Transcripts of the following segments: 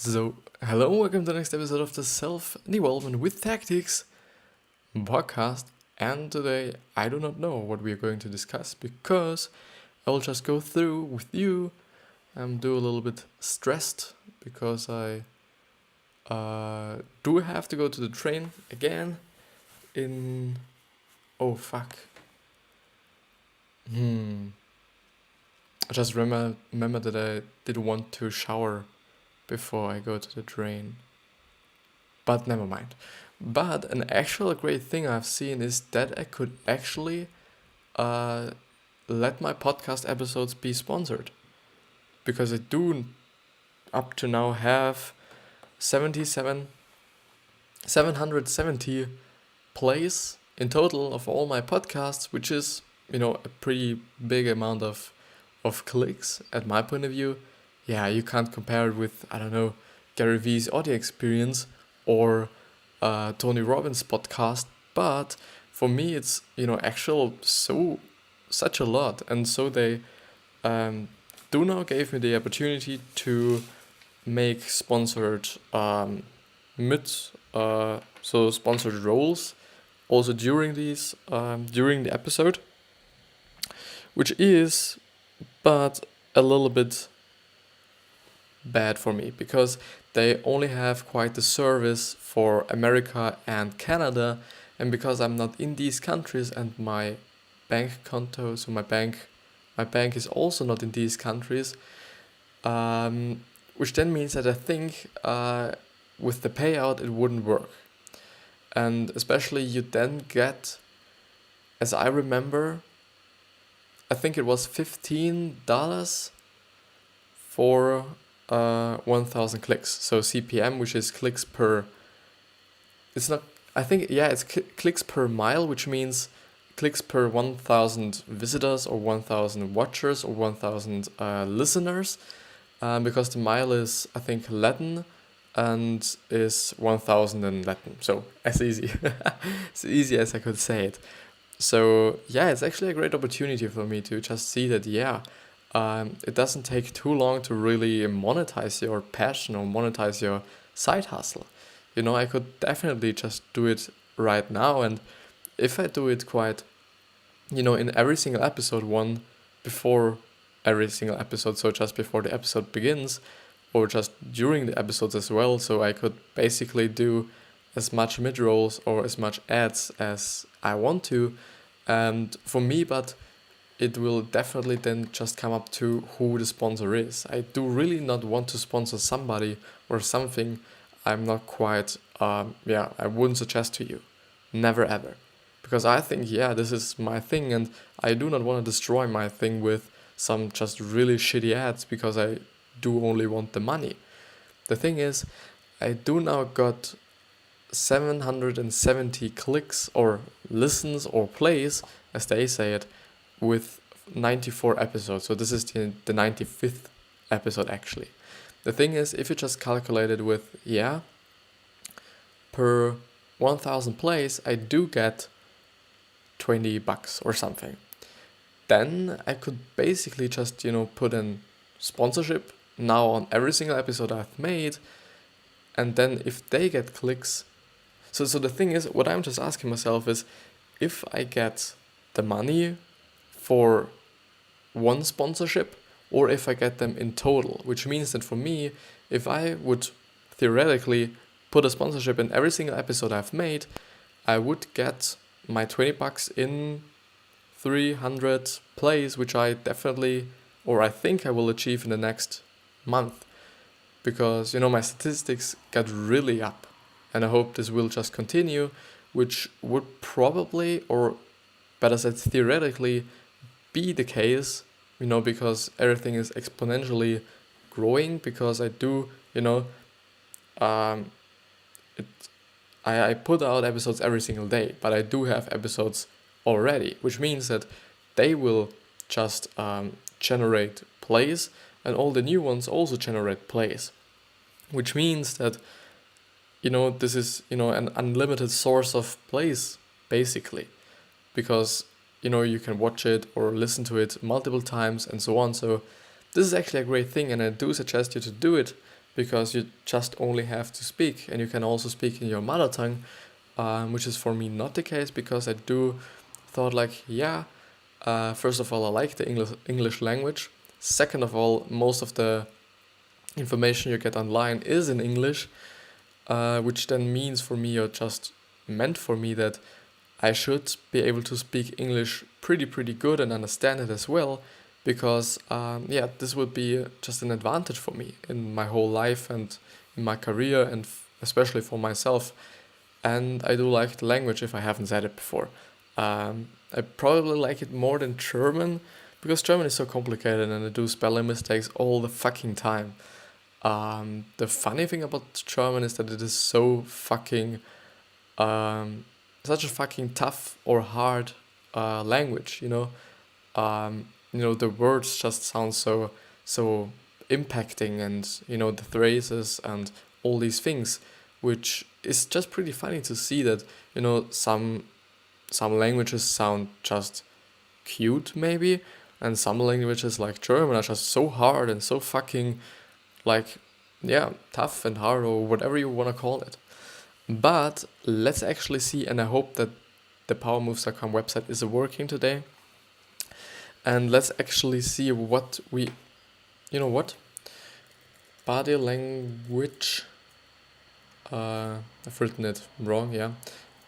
Hello and welcome to the next episode of the Self-Development with Tactics podcast. And today, I do not know what we are going to discuss because I will just go through with you. I'm do a little bit stressed because I do have to go to the train again in... Oh, fuck. I just remember that I did want to shower before I go to the train. But never mind. But an actual great thing I've seen is that I could actually let my podcast episodes be sponsored. Because I do up to now have 770 plays in total of all my podcasts, which is, a pretty big amount of clicks at my point of view. Yeah, you can't compare it with, I don't know, Gary Vee's audio experience or Tony Robbins' podcast, but for me it's such a lot, and so they do now gave me the opportunity to make sponsored sponsored roles also during the episode, which is but a little bit bad for me because they only have quite the service for America and Canada, and because I'm not in these countries and my bank konto, so my bank is also not in these countries, which then means that I think with the payout it wouldn't work. And especially you then get, as I remember, I think it was $15 for 1,000 clicks. So CPM, which is clicks per... It's not... I think, yeah, it's clicks per mile, which means clicks per 1,000 visitors or 1,000 watchers or 1,000 listeners. Because the mile is, I think, Latin and is 1,000 in Latin. So as easy as I could say it. So yeah, it's actually a great opportunity for me to just see that, it doesn't take too long to really monetize your passion or monetize your side hustle. I could definitely just do it right now. And if I do it quite, in every single episode, one before every single episode, so just before the episode begins, or just during the episodes as well, so I could basically do as much mid-rolls or as much ads as I want to, and for me, but it will definitely then just come up to who the sponsor is. I do really not want to sponsor somebody or something I'm not quite, I wouldn't suggest to you. Never ever. Because I think, this is my thing, and I do not want to destroy my thing with some just really shitty ads because I do only want the money. The thing is, I do now got 770 clicks or listens or plays, as they say it, with 94 episodes. So this is the 95th episode actually. The thing is, if you just calculate it with, per 1,000 plays, I do get $20 or something. Then I could basically just, put in sponsorship now on every single episode I've made, and then if they get clicks, so the thing is, what I'm just asking myself is, if I get the money for one sponsorship or if I get them in total, which means that for me, if I would theoretically put a sponsorship in every single episode I've made, I would get my $20 in 300 plays, which I definitely, or I think I will achieve in the next month, because my statistics got really up, and I hope this will just continue, which would probably, or better said theoretically, be the case, because everything is exponentially growing, because I do, I put out episodes every single day, but I do have episodes already, which means that they will just generate plays, and all the new ones also generate plays, which means that this is an unlimited source of plays basically, because you can watch it or listen to it multiple times and so on. So this is actually a great thing, and I do suggest you to do it because you just only have to speak, and you can also speak in your mother tongue, which is for me not the case, because I do thought like, yeah, first of all, I like the English language. Second of all, most of the information you get online is in English, which then means for me, or just meant for me, that I should be able to speak English pretty good and understand it as well, because this would be just an advantage for me in my whole life and in my career, and especially for myself. And I do like the language, if I haven't said it before. I probably like it more than German, because German is so complicated and I do spelling mistakes all the fucking time. The funny thing about German is that it is so fucking, such a fucking tough or hard language, you know. The words just sound so impacting, and the phrases and all these things, which is just pretty funny to see that some languages sound just cute maybe, and some languages like German are just so hard and so fucking like tough and hard, or whatever you want to call it. But let's actually see, and I hope that the powermoves.com website is working today. And let's actually see what body language, I've written it wrong, yeah.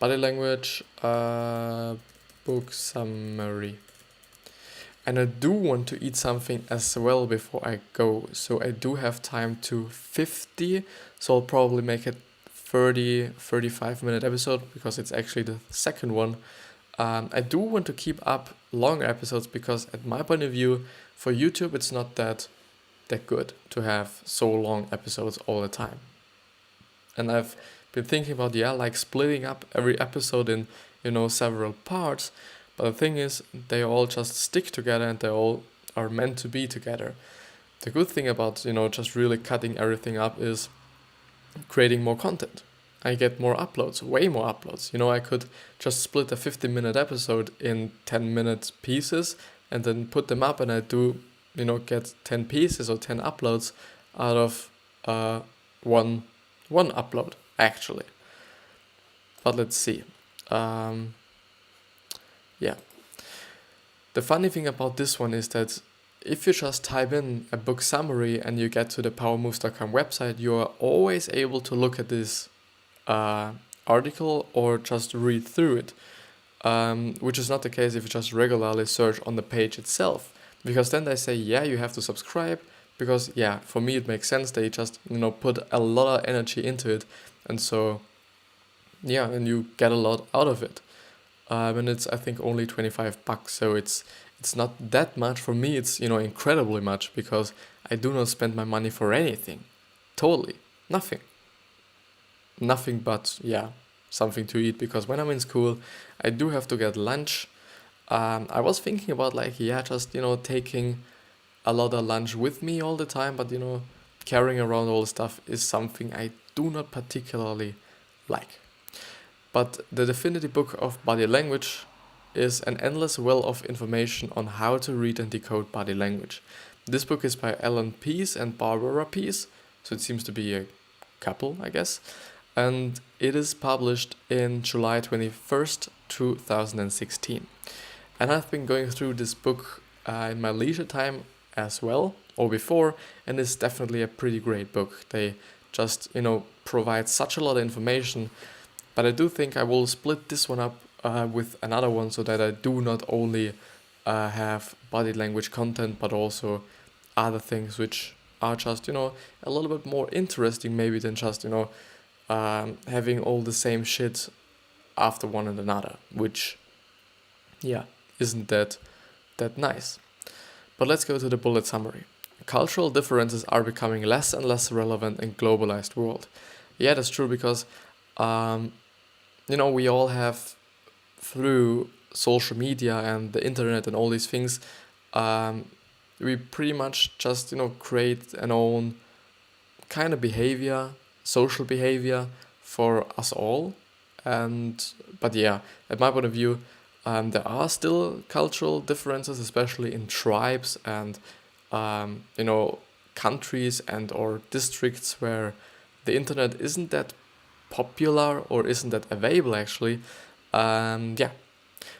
Body language, book summary. And I do want to eat something as well before I go. So I do have time to 50, so I'll probably make it 35 minute episode, because it's actually the second one. I do want to keep up longer episodes, because at my point of view, for YouTube, it's not that good to have so long episodes all the time. And I've been thinking about, like splitting up every episode in, several parts. But the thing is, they all just stick together, and they all are meant to be together. The good thing about, just really cutting everything up is creating more content. I get more uploads, way more uploads. I could just split a 15-minute episode in 10-minute pieces and then put them up, and I do, get 10 pieces or 10 uploads out of one upload, actually. But let's see. The funny thing about this one is that if you just type in a book summary and you get to the powermoves.com website, you are always able to look at this article or just read through it, which is not the case if you just regularly search on the page itself, because then they say, you have to subscribe, because for me it makes sense. They just put a lot of energy into it, and so and you get a lot out of it. And it's, I think, only $25, so it's not that much. For me it's incredibly much, because I do not spend my money for anything. Totally nothing but something to eat, because when I'm in school I do have to get lunch. I was thinking about just taking a lot of lunch with me all the time, but carrying around all the stuff is something I do not particularly like. But the Definitive Book of Body Language is an endless well of information on how to read and decode body language. This book is by Alan Pease and Barbara Pease, so it seems to be a couple, I guess. And it is published in July 21st, 2016. And I've been going through this book in my leisure time as well, or before, and it's definitely a pretty great book. They just, provide such a lot of information. But I do think I will split this one up with another one, so that I do not only have body language content, but also other things which are just, a little bit more interesting maybe than just, having all the same shit after one and another, which, isn't that nice. But let's go to the bullet summary. Cultural differences are becoming less and less relevant in globalized world. Yeah, that's true, because we all have, through social media and the internet and all these things, we pretty much just, create an own kind of behavior, social behavior for us all. But at my point of view, there are still cultural differences, especially in tribes and, countries and or districts where the internet isn't that popular or isn't that available actually. Yeah,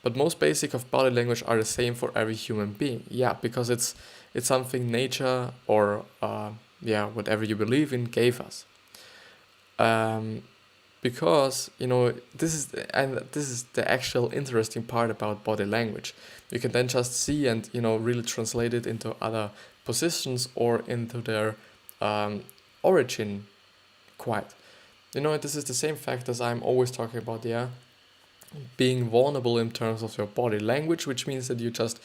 but most basic of body language are the same for every human being. Yeah, because it's something nature or whatever you believe in gave us. Because this is the actual interesting part about body language. You can then just see and really translate it into other positions or into their origin. Quite. This is the same fact as I'm always talking about. Yeah, being vulnerable in terms of your body language, which means that you just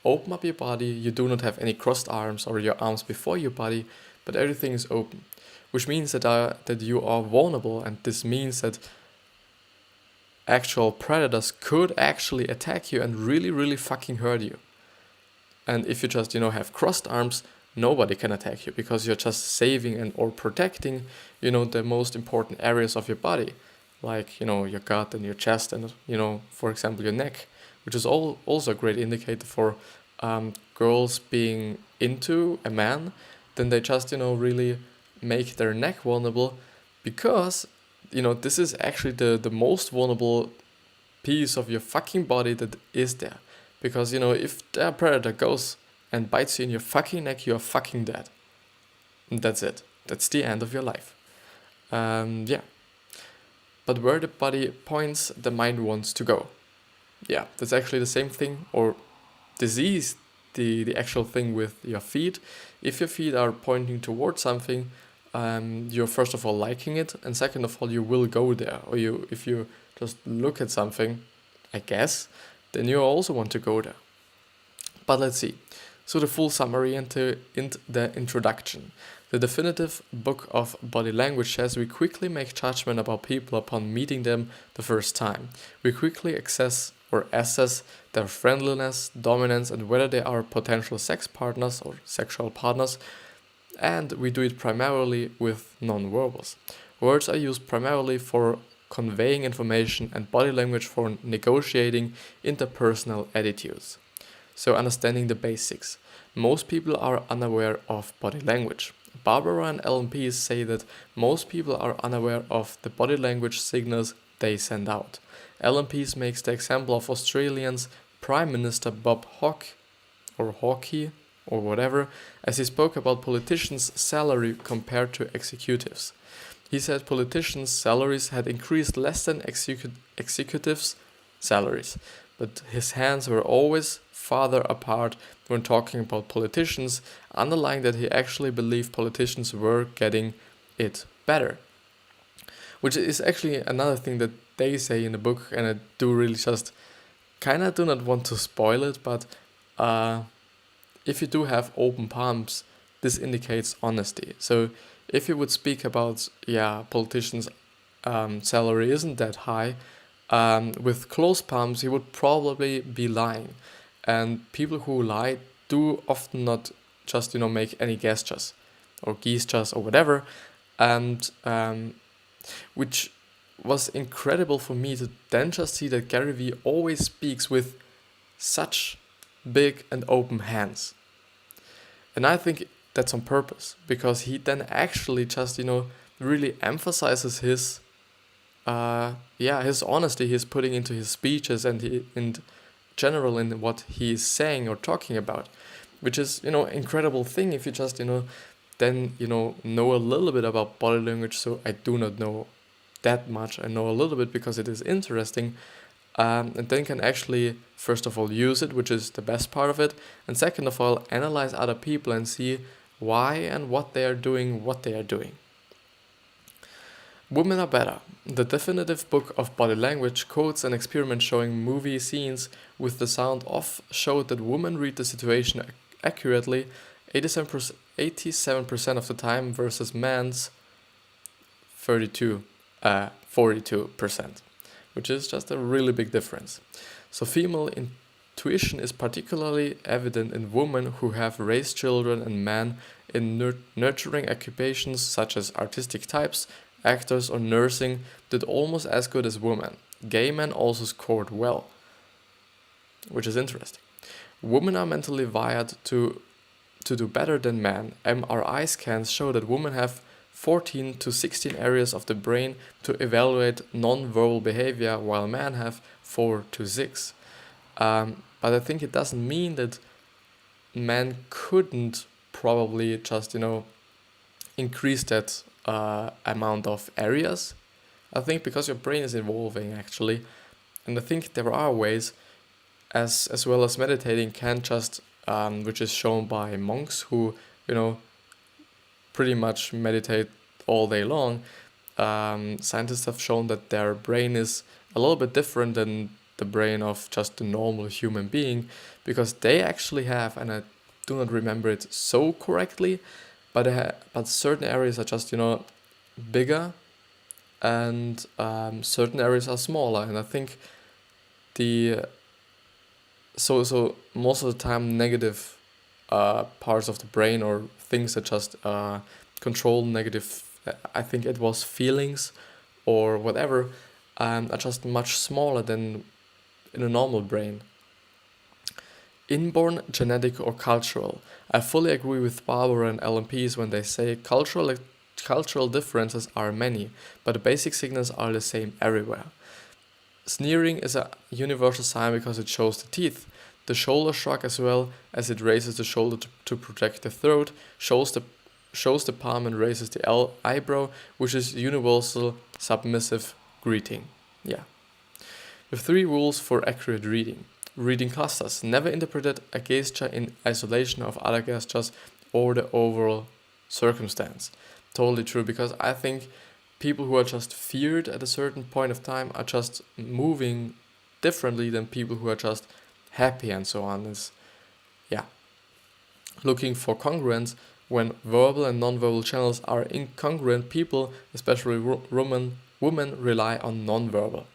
open up your body, you do not have any crossed arms or your arms before your body, but everything is open, which means that you are vulnerable, and this means that actual predators could actually attack you and really, really fucking hurt you. And if you just, have crossed arms, nobody can attack you because you're just saving and or protecting, the most important areas of your body, like, your gut and your chest and, for example, your neck, which is also a great indicator for girls being into a man. Then they just, really make their neck vulnerable because, this is actually the most vulnerable piece of your fucking body that is there. Because, if a predator goes and bites you in your fucking neck, you are fucking dead. And that's it. That's the end of your life. Yeah. But where the body points, the mind wants to go. Yeah, that's actually the same thing, or disease, the actual thing with your feet. If your feet are pointing towards something, you're first of all liking it, and second of all, you will go there. Or if you just look at something, I guess, then you also want to go there. But let's see. So the full summary into the introduction. The definitive book of body language says we quickly make judgment about people upon meeting them the first time. We quickly assess their friendliness, dominance, and whether they are potential sex partners or sexual partners, and we do it primarily with non-verbals. Words are used primarily for conveying information and body language for negotiating interpersonal attitudes. So understanding the basics. Most people are unaware of body language. Barbara and LMPs say that most people are unaware of the body language signals they send out. LMPs makes the example of Australian's Prime Minister Bob Hawke, or whatever, as he spoke about politicians' salary compared to executives. He said politicians' salaries had increased less than executives' salaries, but his hands were always farther apart when talking about politicians, underlying that he actually believed politicians were getting it better. Which is actually another thing that they say in the book, and I do really just kind of do not want to spoil it, but if you do have open palms, this indicates honesty. So if you would speak about, politicians' salary isn't that high, with closed palms, he would probably be lying. And people who lie do often not just, make any gestures or gestures or whatever. And which was incredible for me to then just see that Gary Vee always speaks with such big and open hands. And I think that's on purpose, because he then actually just, really emphasizes his honesty he's putting into his speeches and in general in what he is saying or talking about, which is, incredible thing if you just, then, know a little bit about body language. So I do not know that much. I know a little bit because it is interesting, and then can actually, first of all, use it, which is the best part of it, and second of all, analyze other people and see why and what they are doing, Women are better. The definitive book of body language quotes an experiment showing movie scenes with the sound off showed that women read the situation accurately 87% of the time versus men's 42%, which is just a really big difference. So female intuition is particularly evident in women who have raised children and men in nurturing occupations such as artistic types, actors, or nursing did almost as good as women. Gay men also scored well, which is interesting. Women are mentally wired to to do better than men. MRI scans show that women have 14 to 16 areas of the brain to evaluate non-verbal behavior, while men have 4 to 6. But I think it doesn't mean that men couldn't probably just, increase that amount of areas. I think because your brain is evolving actually, and I think there are ways, as well as meditating can just, which is shown by monks who, pretty much meditate all day long. Scientists have shown that their brain is a little bit different than the brain of just a normal human being, because they actually have, and I do not remember it so correctly, but certain areas are just bigger, and certain areas are smaller. And I think so most of the time negative parts of the brain, or things that just control negative, I think it was feelings or whatever, are just much smaller than in a normal brain. Inborn, genetic, or cultural. I fully agree with Barbara and LMPs when they say cultural differences are many, but the basic signals are the same everywhere. Sneering is a universal sign because it shows the teeth. The shoulder shrug, as well as it raises the shoulder to protect the throat, shows the palm and raises the eyebrow, which is universal submissive greeting. Yeah. The 3 rules for accurate reading. Reading clusters. Never interpreted a gesture in isolation of other gestures or the overall circumstance. Totally true, because I think people who are just feared at a certain point of time are just moving differently than people who are just happy and so on. Looking for congruence. When verbal and non-verbal channels are incongruent, people, especially women, rely on non-verbal.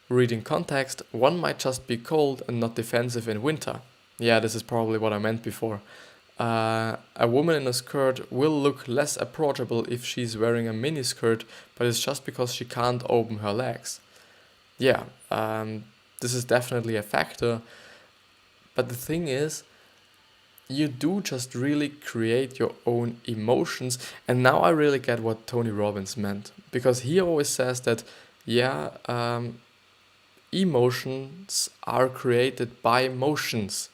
Reading context. One might just be cold and not defensive in winter. Yeah, this is probably what I meant before. A woman in a skirt will look less approachable if she's wearing a mini skirt, but it's just because she can't open her legs. Yeah, this is definitely a factor. But the thing is, you do just really create your own emotions. And now I really get what Tony Robbins meant, because he always says that, emotions are created by motions,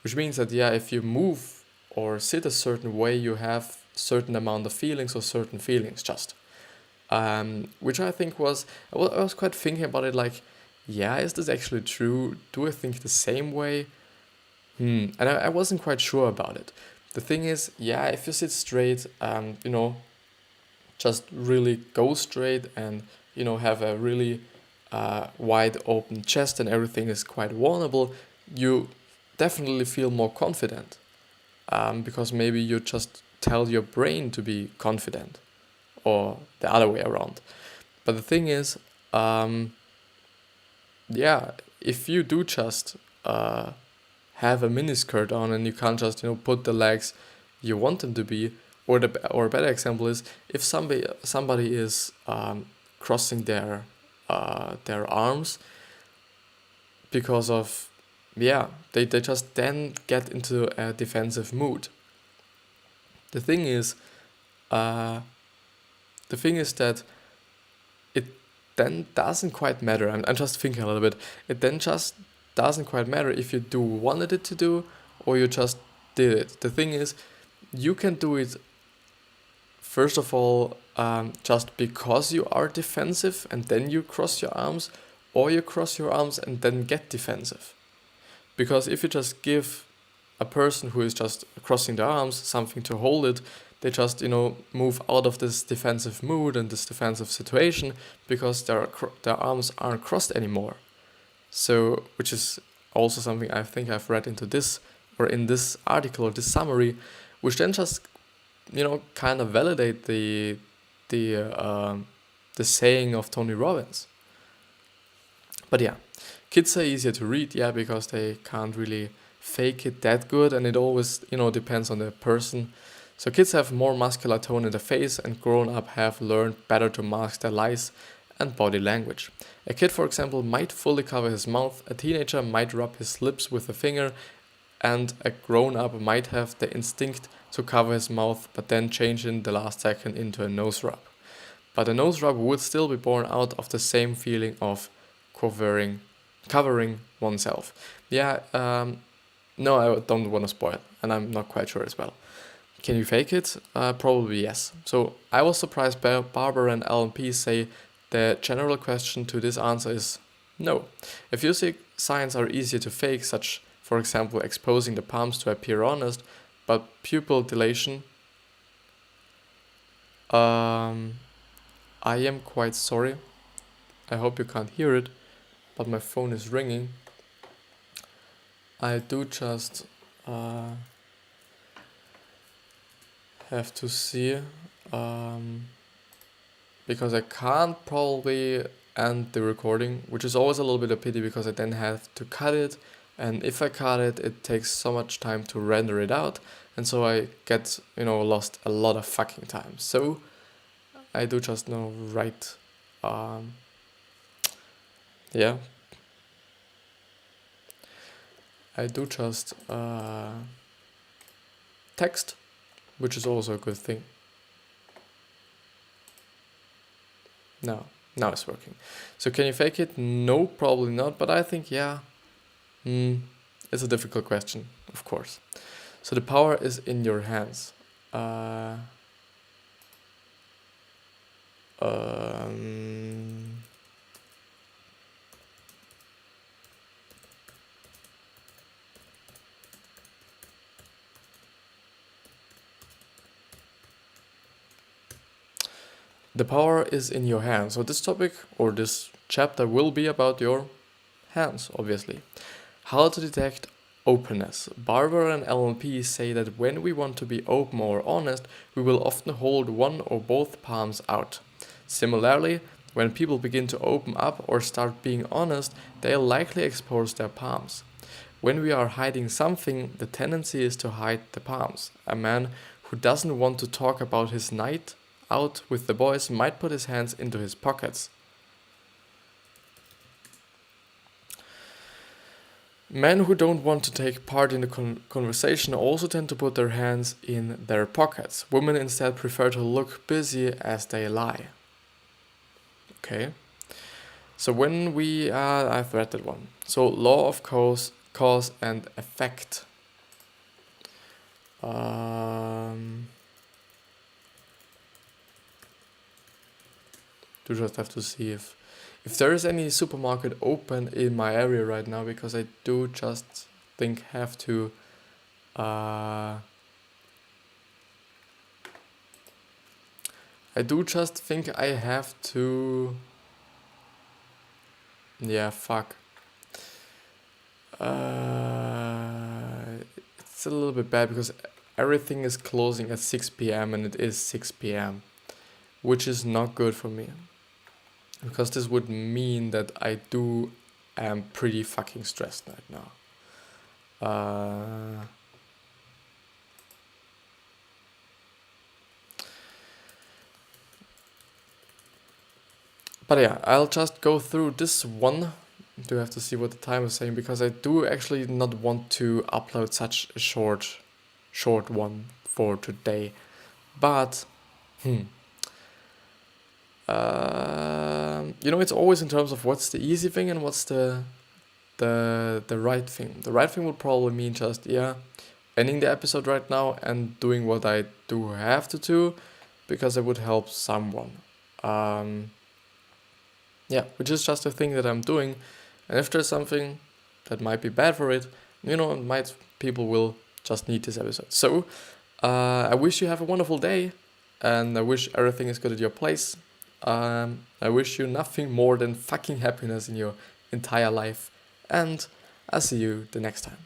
which means that, if you move or sit a certain way, you have certain amount of feelings or certain feelings just. Which I think I was quite thinking about it, like, is this actually true? Do I think the same way? And I wasn't quite sure about it. The thing is, if you sit straight, just really go straight and, have a really wide open chest and everything is quite vulnerable, you definitely feel more confident. Because maybe you just tell your brain to be confident, or the other way around. But the thing is, if you do just have a miniskirt on and you can't just put the legs you want them to be, or a better example is if somebody is crossing their arms because of they just then get into a defensive mood. The thing is that it then doesn't quite matter. I'm just thinking a little bit. It then just doesn't quite matter if you wanted it to do or you just did it. The thing is, you can do it first of all just because you are defensive and then you cross your arms, or you cross your arms and then get defensive. Because if you just give a person who is just crossing their arms something to hold it, they just move out of this defensive mood and this defensive situation because their arms aren't crossed anymore. So, which is also something I think I've read into this, or in this article or this summary, which then just kind of validate the saying of Tony Robbins. But kids are easier to read, because they can't really fake it that good, and it always depends on the person. So kids have more muscular tone in the face, and grown up have learned better to mask their lies and body language. A kid, for example, might fully cover his mouth. A teenager might rub his lips with a finger, and a grown-up might have the instinct to cover his mouth but then change in the last second into a nose rub. But a nose rub would still be born out of the same feeling of covering oneself. Yeah, no, I don't want to spoil, and I'm not quite sure as well. Can you fake it? Probably yes. So I was surprised Barbara and LNP say the general question to this answer is no. If you see signs are easier to fake, such for example exposing the palms to appear honest, but pupil dilation, I am quite sorry. I hope you can't hear it, but my phone is ringing. I do just have to see, because I can't probably end the recording, which is always a little bit of pity because I then have to cut it, and if I cut it, it takes so much time to render it out, and so I get, lost a lot of fucking time. So I do just write, yeah. I do just text, which is also a good thing. Now it's working. So can you fake it? No, probably not, but I think, yeah, it's a difficult question, of course. So the power is in your hands. The power is in your hands. So this topic or this chapter will be about your hands, obviously. How to detect openness. Barbara and LNP say that when we want to be open or honest, we will often hold one or both palms out. Similarly, when people begin to open up or start being honest, they'll likely expose their palms. When we are hiding something, the tendency is to hide the palms. A man who doesn't want to talk about his night out with the boys might put his hands into his pockets. Men who don't want to take part in the conversation also tend to put their hands in their pockets. Women instead prefer to look busy as they lie. Okay. So when we, I've read that one. So law of cause and effect. Do just have to see if there is any supermarket open in my area right now, because I do just think have to I do just think I have to, yeah, fuck. It's a little bit bad because everything is closing at 6 p.m. and it is 6 p.m. which is not good for me, because this would mean that I am pretty fucking stressed right now. But yeah, I'll just go through this one. Do have to see what the time is saying, because I do actually not want to upload such a short one for today. But it's always in terms of what's the easy thing and what's the right thing. The right thing would probably mean just ending the episode right now and doing what I do have to do, because it would help someone. Which is just a thing that I'm doing, and if there's something that might be bad for it, people will just need this episode. So I wish you have a wonderful day, and I wish everything is good at your place. I wish you nothing more than fucking happiness in your entire life, and I'll see you the next time.